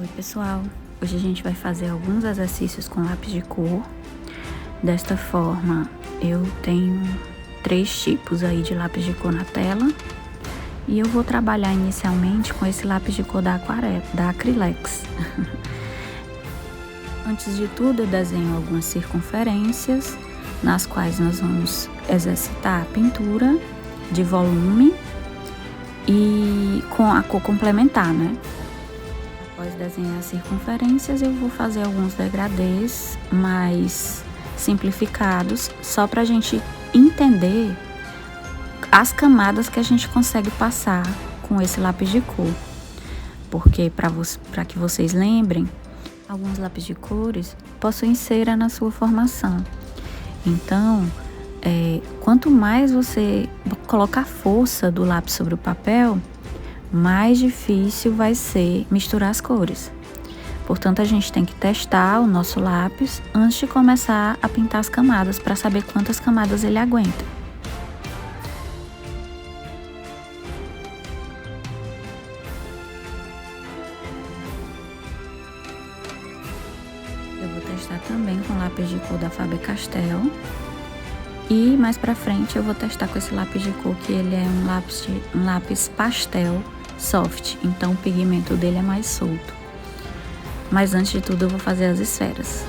Oi pessoal, hoje a gente vai fazer alguns exercícios com lápis de cor. Desta forma, eu tenho 3 tipos aí de lápis de cor na tela. E eu vou trabalhar inicialmente com esse lápis de cor da aquarela, da Acrylex. Antes de tudo, eu desenho algumas circunferências, nas quais nós vamos exercitar a pintura de volume e com a cor complementar, né? Após desenhar as circunferências, eu vou fazer alguns degradês mais simplificados, só para a gente entender as camadas que a gente consegue passar com esse lápis de cor. Porque, para que vocês lembrem, alguns lápis de cores possuem cera na sua formação. Então, quanto mais você colocar força do lápis sobre o papel, mais difícil vai ser misturar as cores. Portanto, a gente tem que testar o nosso lápis antes de começar a pintar as camadas, para saber quantas camadas ele aguenta. Eu vou testar também com lápis de cor da Faber-Castell. E mais pra frente eu vou testar com esse lápis de cor, que ele é um lápis pastel soft, então o pigmento dele é mais solto. Mas antes de tudo eu vou fazer as esferas.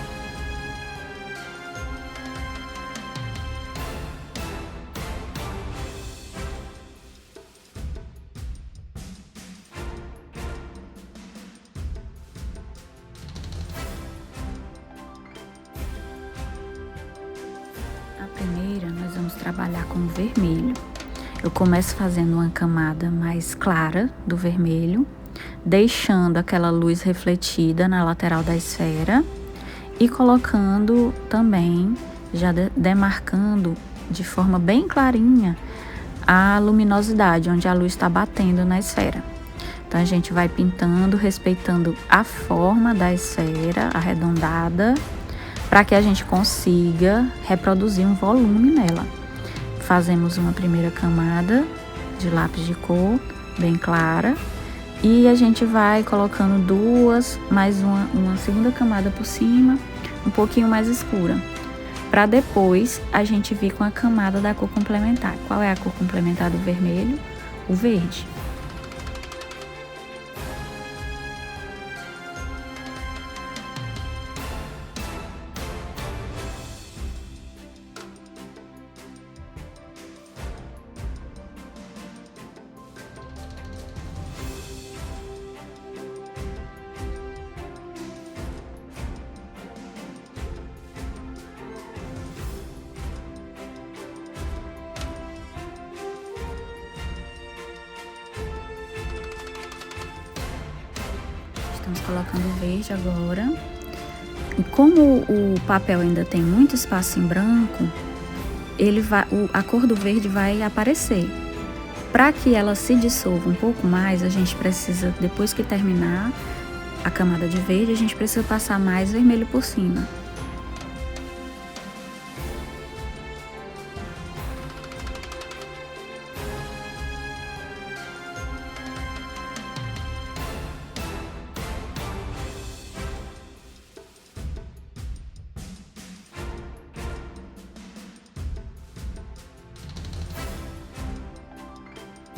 A primeira nós vamos trabalhar com o vermelho. Eu começo fazendo uma camada mais clara do vermelho, deixando aquela luz refletida na lateral da esfera e colocando também, já demarcando de forma bem clarinha a luminosidade, onde a luz está batendo na esfera. Então a gente vai pintando, respeitando a forma da esfera arredondada, para que a gente consiga reproduzir um volume nela. Fazemos uma primeira camada de lápis de cor bem clara e a gente vai colocando duas, mais uma segunda camada por cima, um pouquinho mais escura, para depois a gente vir com a camada da cor complementar. Qual é a cor complementar do vermelho? O verde. Estamos colocando o verde agora. E como o papel ainda tem muito espaço em branco, a cor do verde vai aparecer. Para que ela se dissolva um pouco mais, a gente precisa, depois que terminar a camada de verde, a gente precisa passar mais vermelho por cima.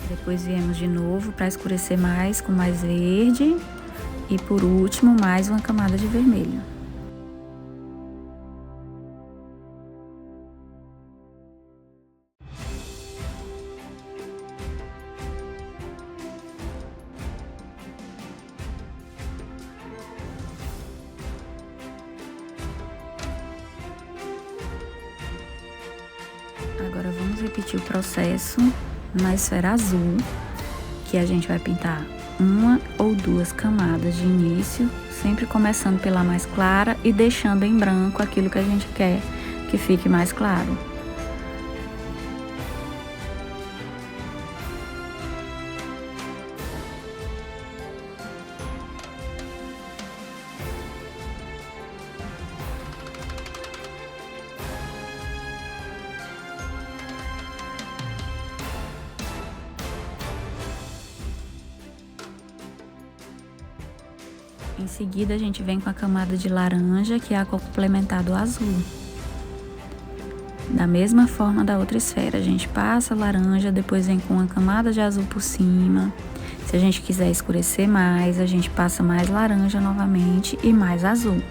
Depois viemos de novo para escurecer mais com mais verde e por último mais uma camada de vermelho. Agora vamos repetir o processo na esfera azul, que a gente vai pintar uma ou duas camadas de início, sempre começando pela mais clara e deixando em branco aquilo que a gente quer que fique mais claro. Em seguida, a gente vem com a camada de laranja, que é a cor complementar do azul. Da mesma forma da outra esfera, a gente passa a laranja, depois vem com uma camada de azul por cima. Se a gente quiser escurecer mais, a gente passa mais laranja novamente e mais azul.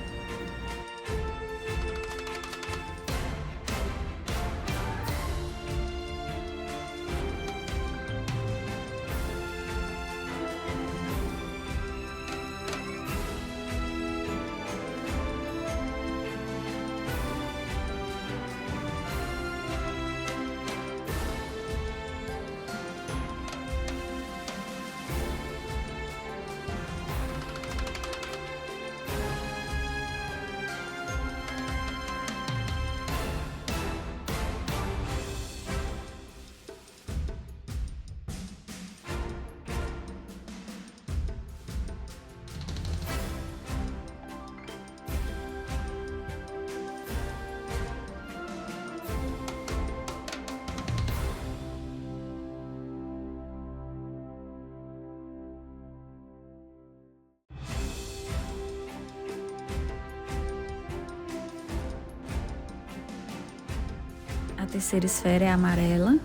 A terceira esfera é amarela,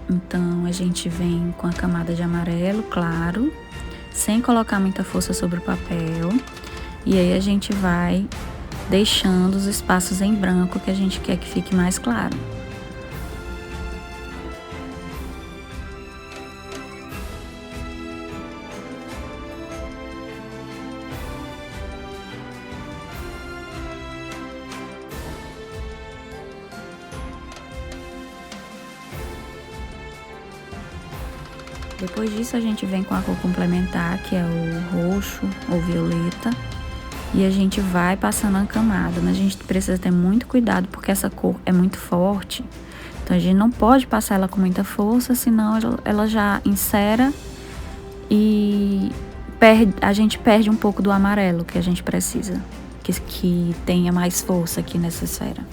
então a gente vem com a camada de amarelo claro, sem colocar muita força sobre o papel, e aí a gente vai deixando os espaços em branco que a gente quer que fique mais claro. Depois disso, a gente vem com a cor complementar, que é o roxo ou violeta, e a gente vai passando a camada, mas a gente precisa ter muito cuidado porque essa cor é muito forte, então a gente não pode passar ela com muita força, senão ela já encera e a gente perde um pouco do amarelo que a gente precisa, que tenha mais força aqui nessa esfera.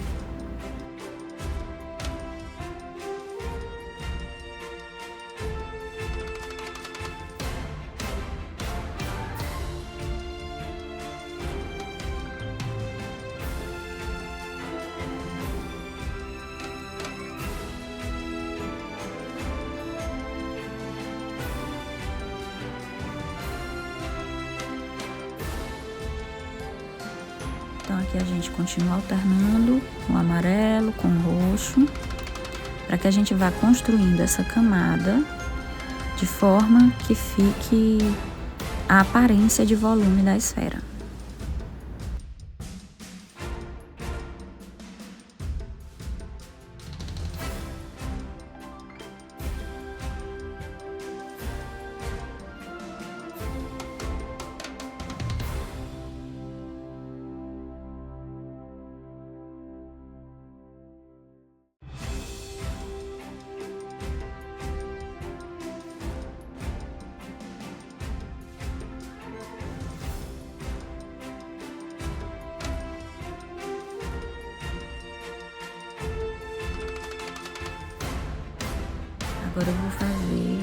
Então aqui a gente continua alternando o amarelo com o roxo, para que a gente vá construindo essa camada de forma que fique a aparência de volume da esfera. Agora eu vou fazer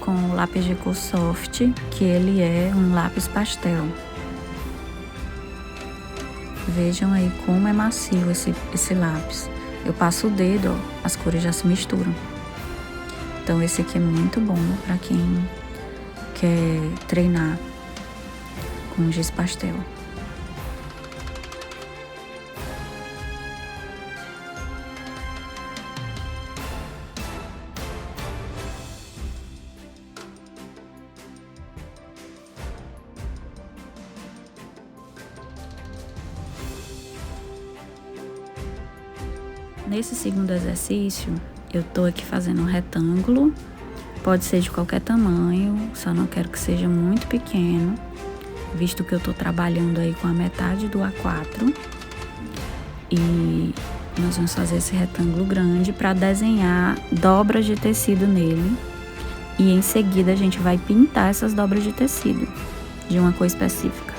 com o lápis de cor soft, que ele é um lápis pastel. Vejam aí como é macio esse lápis. Eu passo o dedo, ó, as cores já se misturam. Então esse aqui é muito bom para quem quer treinar com giz pastel. Nesse segundo exercício, eu tô aqui fazendo um retângulo, pode ser de qualquer tamanho, só não quero que seja muito pequeno, visto que eu tô trabalhando aí com a metade do A4. E nós vamos fazer esse retângulo grande para desenhar dobras de tecido nele. E em seguida a gente vai pintar essas dobras de tecido de uma cor específica.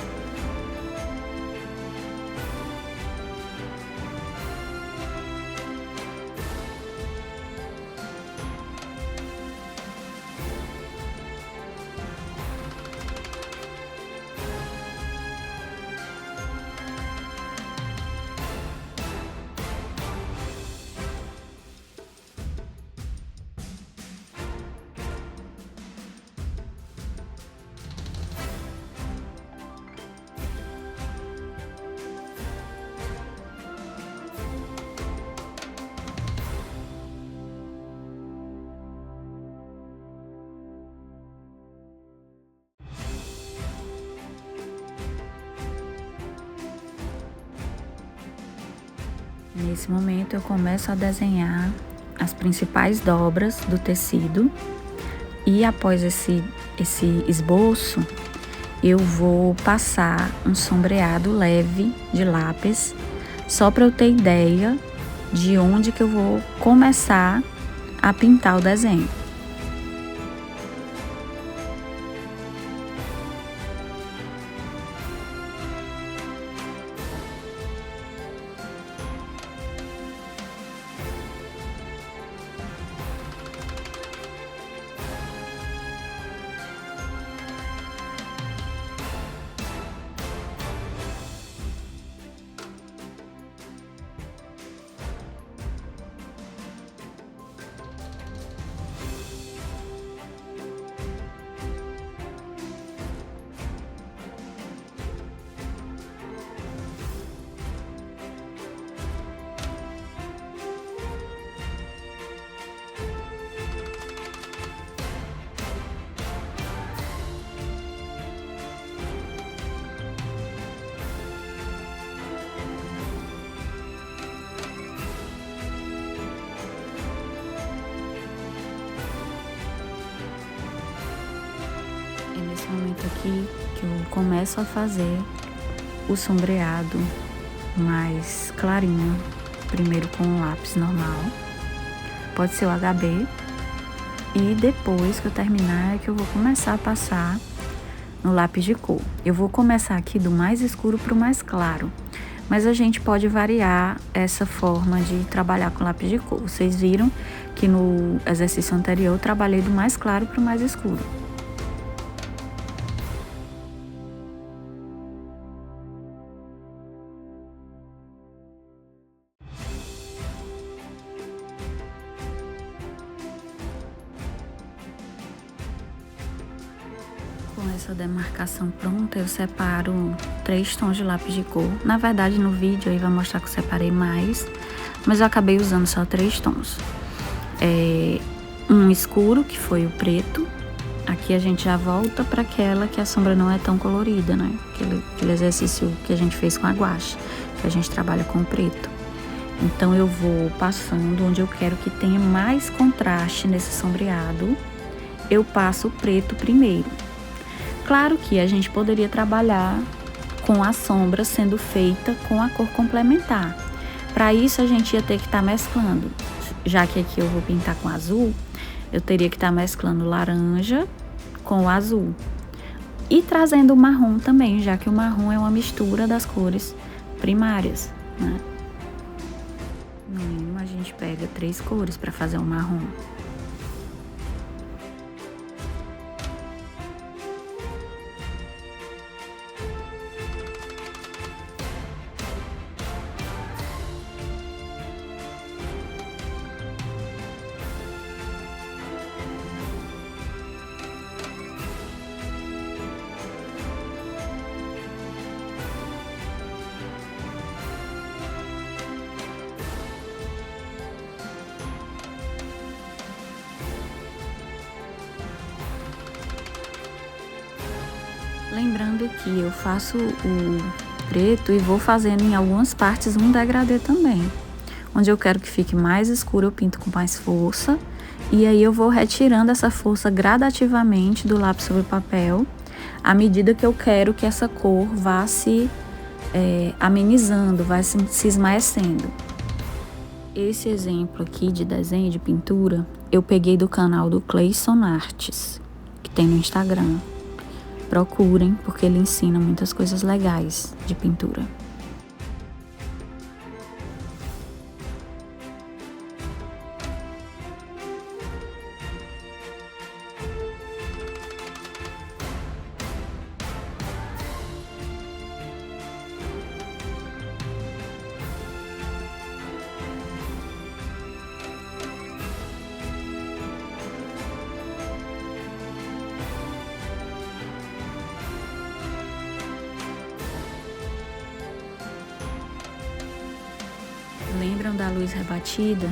Nesse momento eu começo a desenhar as principais dobras do tecido e após esse esboço eu vou passar um sombreado leve de lápis só para eu ter ideia de onde que eu vou começar a pintar o desenho. É nesse momento aqui que eu começo a fazer o sombreado mais clarinho, primeiro com o lápis normal, pode ser o HB, e depois que eu terminar é que eu vou começar a passar no lápis de cor. Eu vou começar aqui do mais escuro para o mais claro, mas a gente pode variar essa forma de trabalhar com lápis de cor. Vocês viram que no exercício anterior eu trabalhei do mais claro para o mais escuro. Com essa demarcação pronta, eu separo 3 tons de lápis de cor. Na verdade, no vídeo aí vai mostrar que eu separei mais, mas eu acabei usando só 3 tons. Um escuro, que foi o preto. Aqui a gente já volta para aquela que a sombra não é tão colorida, né? Aquele exercício que a gente fez com a guache, que a gente trabalha com o preto. Então eu vou passando onde eu quero que tenha mais contraste nesse sombreado. Eu passo o preto primeiro. Claro que a gente poderia trabalhar com a sombra sendo feita com a cor complementar. Para isso a gente ia ter que estar mesclando. Já que aqui eu vou pintar com azul, eu teria que estar mesclando laranja com o azul. E trazendo o marrom também, já que o marrom é uma mistura das cores primárias, né? No mínimo a gente pega 3 cores para fazer o marrom. Lembrando que eu faço o preto e vou fazendo em algumas partes um degradê também. Onde eu quero que fique mais escuro, eu pinto com mais força. E aí eu vou retirando essa força gradativamente do lápis sobre o papel, à medida que eu quero que essa cor vá se amenizando, vai se esmaecendo. Esse exemplo aqui de desenho de pintura, eu peguei do canal do Clayson Artes, que tem no Instagram. Procurem, porque ele ensina muitas coisas legais de pintura. Lembram da luz rebatida?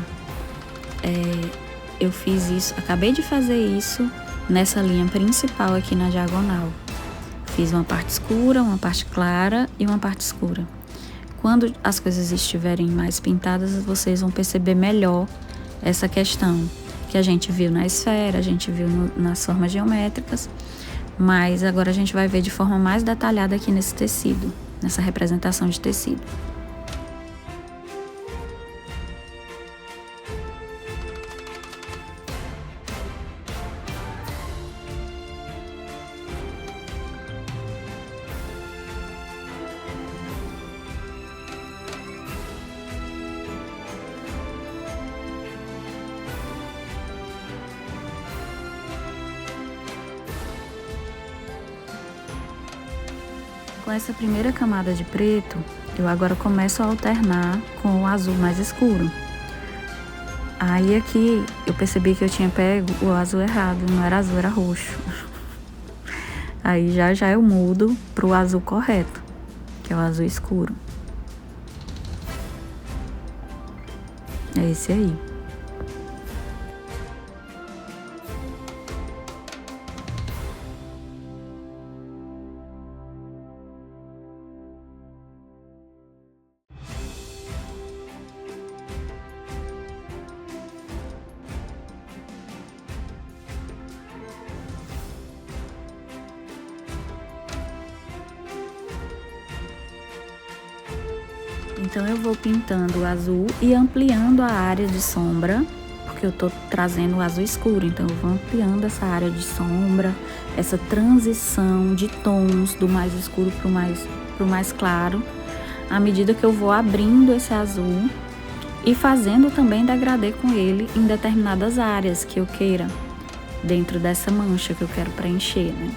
Eu fiz isso, acabei de fazer isso nessa linha principal aqui na diagonal. Fiz uma parte escura, uma parte clara e uma parte escura. Quando as coisas estiverem mais pintadas, vocês vão perceber melhor essa questão que a gente viu na esfera, a gente viu nas formas geométricas, mas agora a gente vai ver de forma mais detalhada aqui nesse tecido, nessa representação de tecido. Com essa primeira camada de preto, eu agora começo a alternar com o azul mais escuro. Aí aqui eu percebi que eu tinha pego o azul errado, não era azul, era roxo. Aí já eu mudo pro azul correto, que é o azul escuro. É esse aí. Então eu vou pintando o azul e ampliando a área de sombra, porque eu tô trazendo o azul escuro, então eu vou ampliando essa área de sombra, essa transição de tons do mais escuro pro mais claro, à medida que eu vou abrindo esse azul e fazendo também degradê com ele em determinadas áreas que eu queira, dentro dessa mancha que eu quero preencher, né,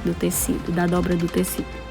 do tecido, da dobra do tecido.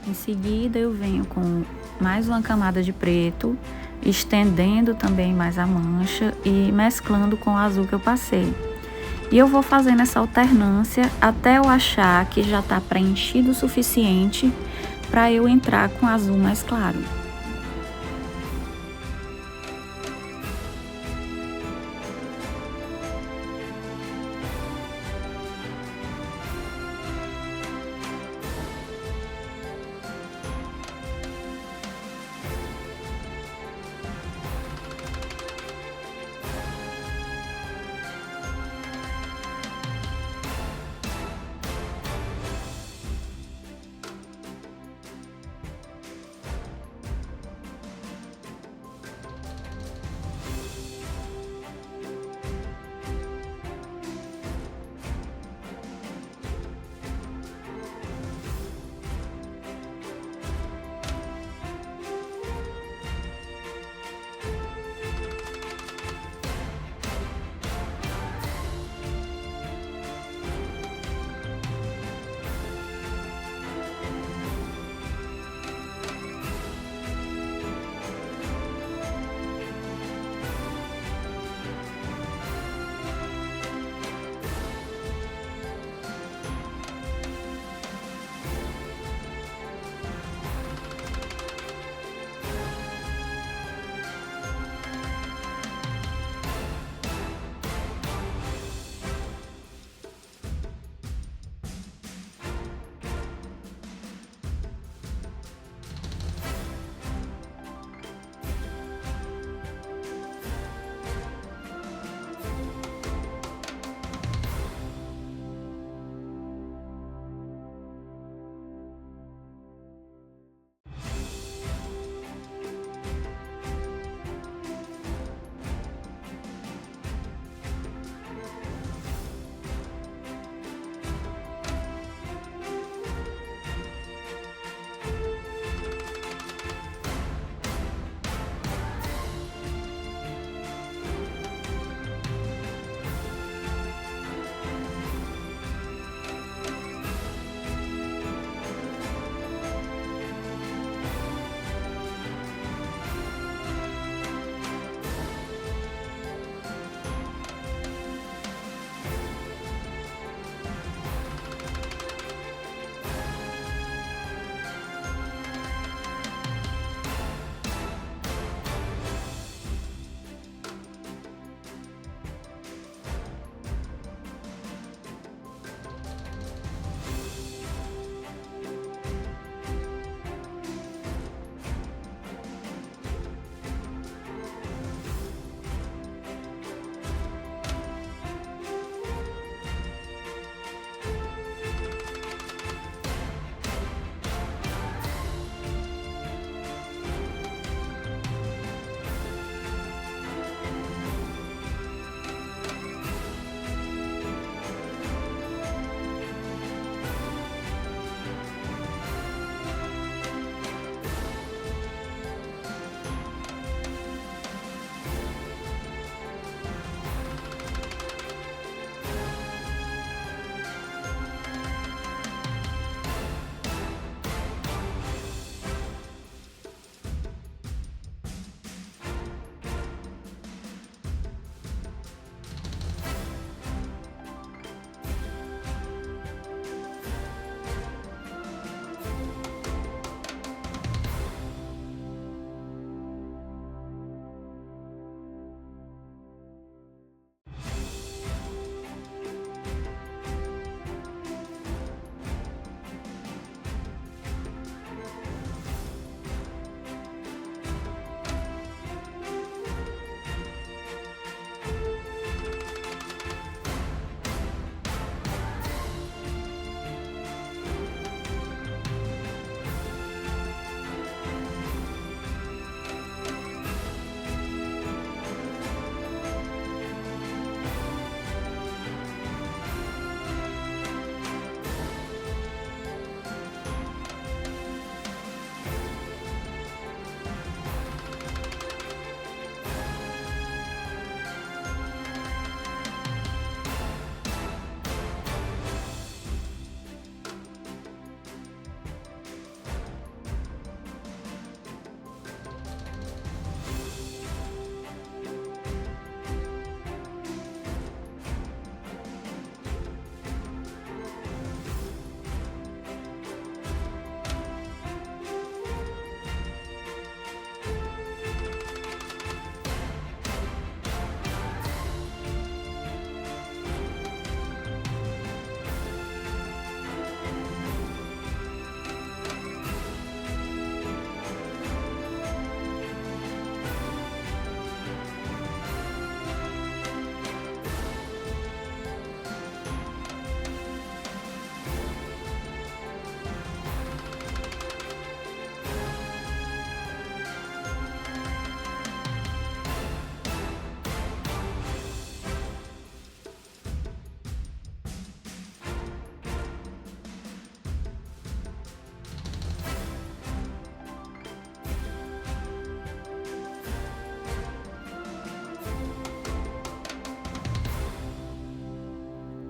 Em seguida eu venho com mais uma camada de preto, estendendo também mais a mancha e mesclando com o azul que eu passei. E eu vou fazendo essa alternância até eu achar que já está preenchido o suficiente para eu entrar com azul mais claro.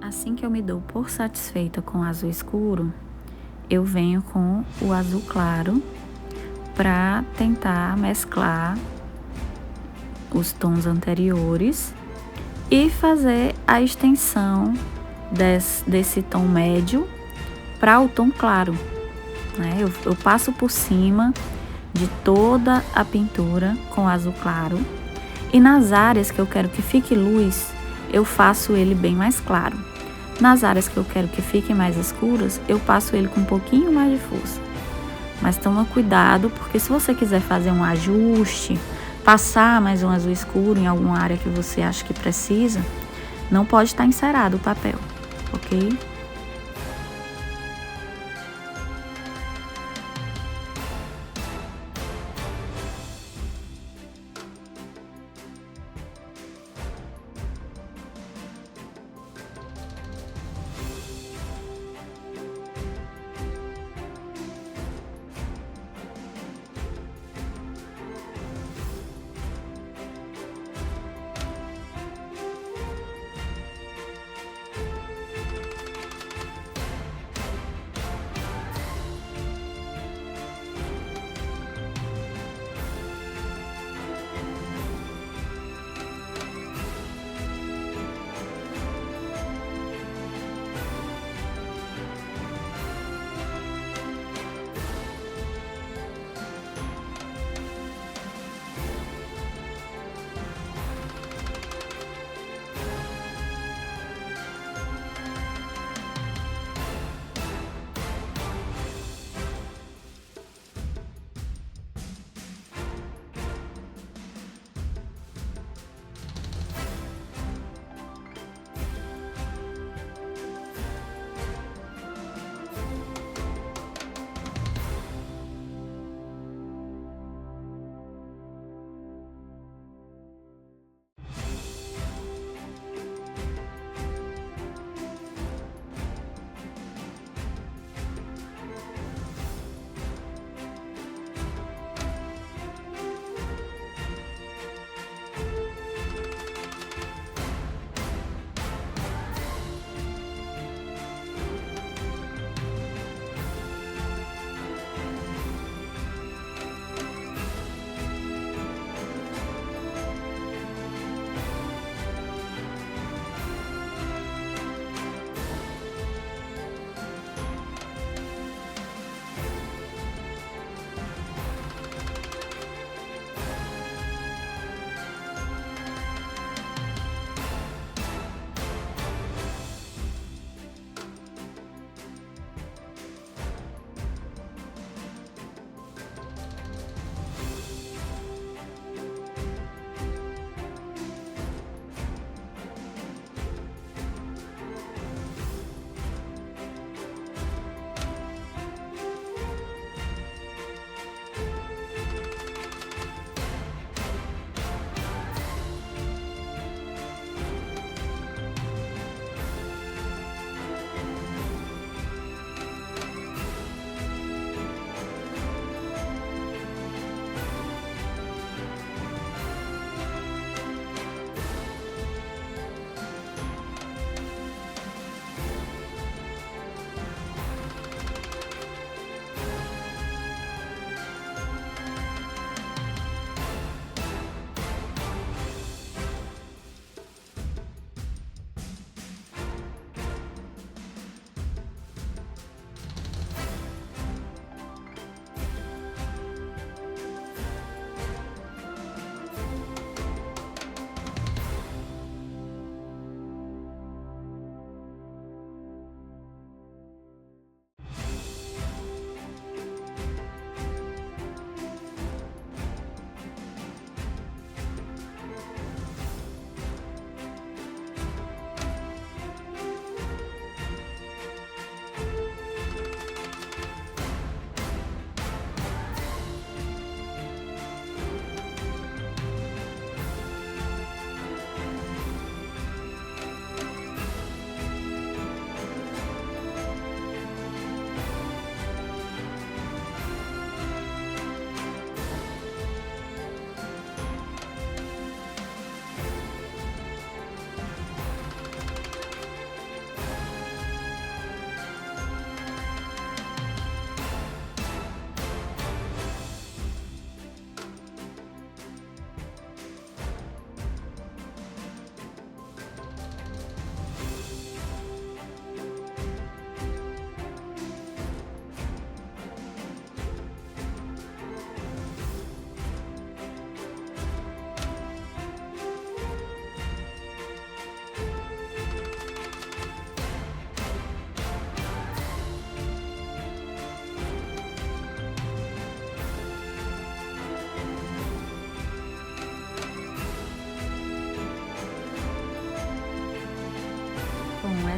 Assim que eu me dou por satisfeita com o azul escuro, eu venho com o azul claro para tentar mesclar os tons anteriores e fazer a extensão desse tom médio para o tom claro, né? Eu passo por cima de toda a pintura com azul claro e nas áreas que eu quero que fique luz, eu faço ele bem mais claro. Nas áreas que eu quero que fiquem mais escuras, eu passo ele com um pouquinho mais de força. Mas toma cuidado, porque se você quiser fazer um ajuste, passar mais um azul escuro em alguma área que você acha que precisa, não pode estar encerado o papel, ok?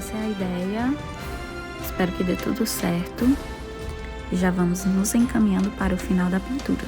essa é a ideia. Espero que dê tudo certo. E já vamos nos encaminhando para o final da pintura.